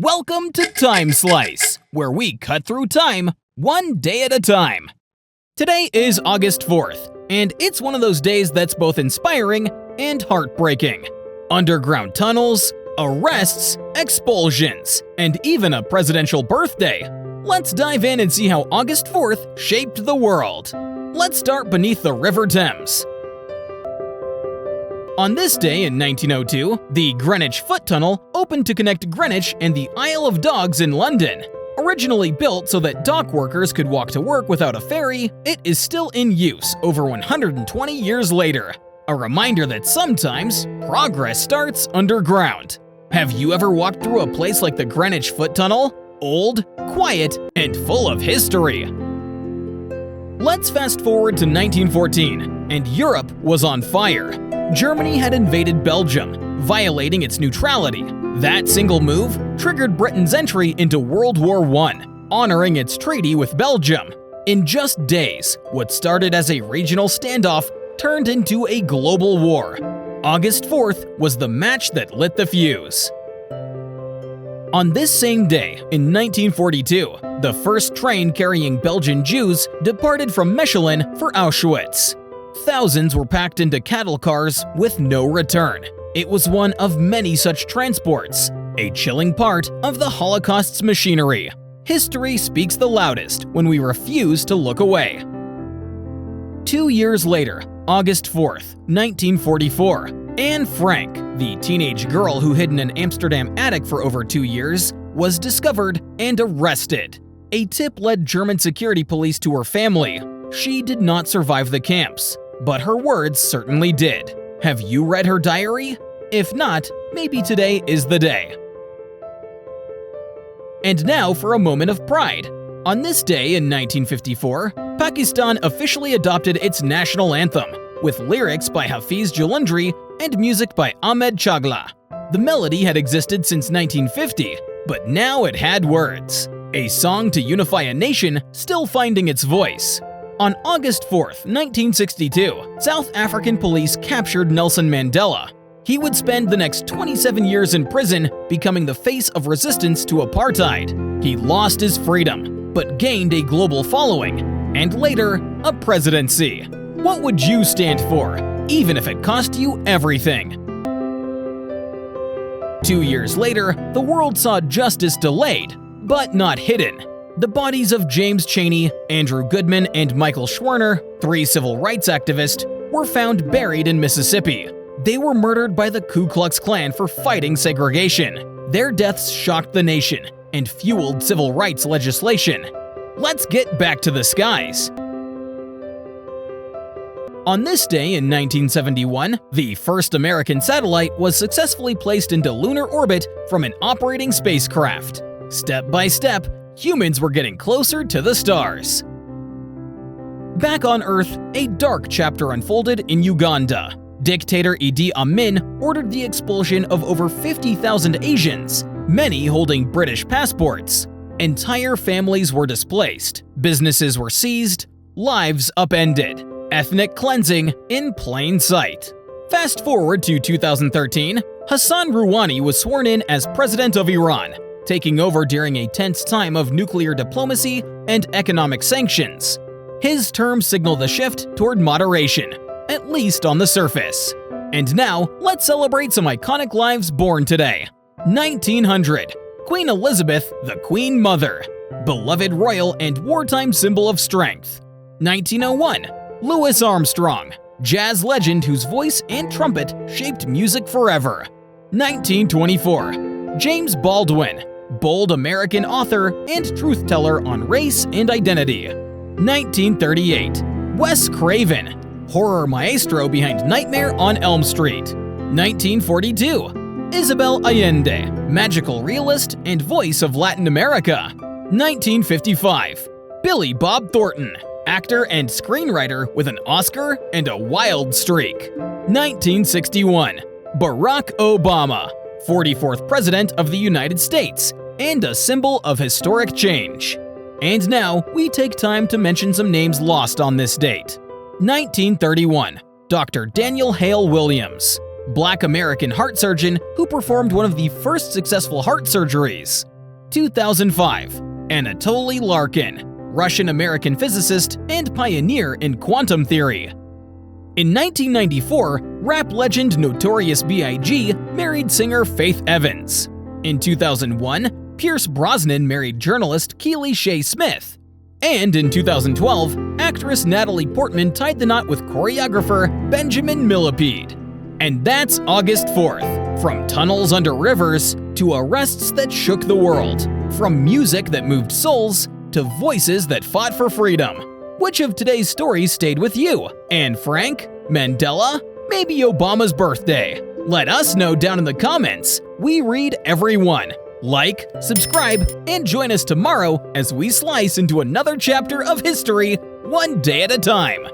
Welcome to Time Slice, where we cut through time one day at a time. Today is August 4th, and it's one of those days that's both inspiring and heartbreaking. Underground tunnels, arrests, expulsions, and even a presidential birthday. Let's dive in and see how August 4th shaped the world. Let's start beneath the River Thames. On this day in 1902, the Greenwich Foot Tunnel opened to connect Greenwich and the Isle of Dogs in London. Originally built so that dock workers could walk to work without a ferry, it is still in use over 120 years later. A reminder that sometimes progress starts underground. Have you ever walked through a place like the Greenwich Foot Tunnel? Old, quiet, and full of history. Let's fast forward to 1914, and Europe was on fire. Germany had invaded Belgium, violating its neutrality. That single move triggered Britain's entry into World War I, honoring its treaty with Belgium. In just days, what started as a regional standoff turned into a global war. August 4th was the match that lit the fuse. On this same day, in 1942, the first train carrying Belgian Jews departed from Mechelen for Auschwitz. Thousands were packed into cattle cars with no return. It was one of many such transports, a chilling part of the Holocaust's machinery. History speaks the loudest when we refuse to look away. 2 years later, August 4th, 1944, Anne Frank, the teenage girl who hid in an Amsterdam attic for over 2 years, was discovered and arrested. A tip led German security police to her family. She did not survive the camps, but her words certainly did. Have you read her diary? If not, maybe today is the day. And now for a moment of pride. On this day in 1954, Pakistan officially adopted its national anthem, with lyrics by Hafiz Jalundri and music by Ahmed Chagla. The melody had existed since 1950, but now it had words. A song to unify a nation still finding its voice. On August 4th, 1962, South African police captured Nelson Mandela. He would spend the next 27 years in prison, becoming the face of resistance to apartheid. He lost his freedom, but gained a global following, and later, a presidency. What would you stand for, even if it cost you everything? 2 years later, the world saw justice delayed, but not hidden. The bodies of James Chaney, Andrew Goodman, and Michael Schwerner, 3 civil rights activists, were found buried in Mississippi. They were murdered by the Ku Klux Klan for fighting segregation. Their deaths shocked the nation and fueled civil rights legislation. Let's get back to the skies. On this day in 1971, the first American satellite was successfully placed into lunar orbit from an operating spacecraft. Step by step, humans were getting closer to the stars. Back on Earth, a dark chapter unfolded in Uganda. Dictator Idi Amin ordered the expulsion of over 50,000 Asians, many holding British passports. Entire families were displaced, businesses were seized, lives upended. Ethnic cleansing in plain sight. Fast forward to 2013, Hassan Rouhani was sworn in as president of Iran, taking over during a tense time of nuclear diplomacy and economic sanctions. His term signaled a shift toward moderation, at least on the surface. And now, let's celebrate some iconic lives born today. 1900, Queen Elizabeth, the Queen Mother, beloved royal and wartime symbol of strength. 1901, Louis Armstrong, jazz legend whose voice and trumpet shaped music forever. 1924, James Baldwin, bold American author and truth-teller on race and identity. 1938, Wes Craven, horror maestro behind Nightmare on Elm Street. 1942, Isabel Allende, magical realist and voice of Latin America. 1955, Billy Bob Thornton, actor and screenwriter with an Oscar and a wild streak. 1961, Barack Obama, 44th President of the United States, and a symbol of historic change. And now, we take time to mention some names lost on this date. 1931, Dr. Daniel Hale Williams, Black American heart surgeon who performed one of the first successful heart surgeries. 2005. Anatoly Larkin, Russian-American physicist and pioneer in quantum theory. In 1994, rap legend Notorious B.I.G. married singer Faith Evans. In 2001, Pierce Brosnan married journalist Keely Shea Smith. And in 2012, actress Natalie Portman tied the knot with choreographer Benjamin Millipede. And that's August 4th. From tunnels under rivers to arrests that shook the world. From music that moved souls to voices that fought for freedom. Which of today's stories stayed with you? Anne Frank? Mandela? Maybe Obama's birthday? Let us know down in the comments. We read every one. Like, subscribe, and join us tomorrow as we slice into another chapter of history, one day at a time.